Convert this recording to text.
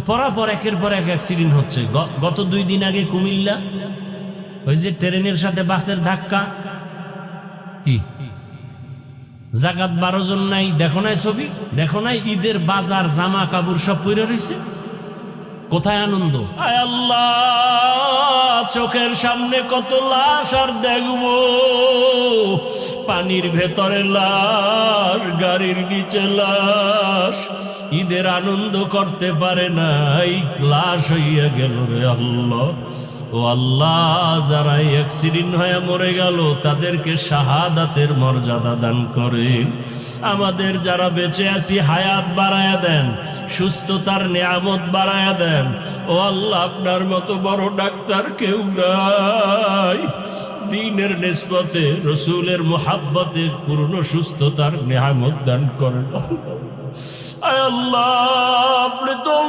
পরাপর একের পর এক অ্যাক্সিডেন্ট হচ্ছে। গত 2 দিন আগে কুমিল্লা ওই যে ট্রেনের সাথে বাসের ধাক্কা, কি জাগাত 12 জন নাই, দেখো নাই ছবি, দেখো নাই ঈদের বাজার জামা কাপড় সব পরে রয়েছে, কোথায় আনন্দ? আয় আল্লাহ, চোখের সামনে কত লাশ আর দেখবো, পানির ভেতরে লাশ, গাড়ির নিচে লাশ, ঈদের আনন্দ করতে পারে নাই, লাশ হইয়া গেল রে আল্লাহ। ও আল্লাহ, যারা অ্যাক্সিডেন্ট হয়ে মরে গেল তাদেরকে শাহাদাতের মর্যাদা দান করেন। আমাদের যারা বেঁচে আছি হায়াত বাড়ায়া দেন, সুস্থতার নিয়ামত বাড়ায়া দেন। ও আল্লাহ, আপনার মতো বড় ডাক্তার কেউ নাই। দ্বীনের নিসবতে, রসুলের মুহাব্বতে পূর্ণ সুস্থতার নিয়ামত দান করেন। আয় আল্লাহ, আপনি তো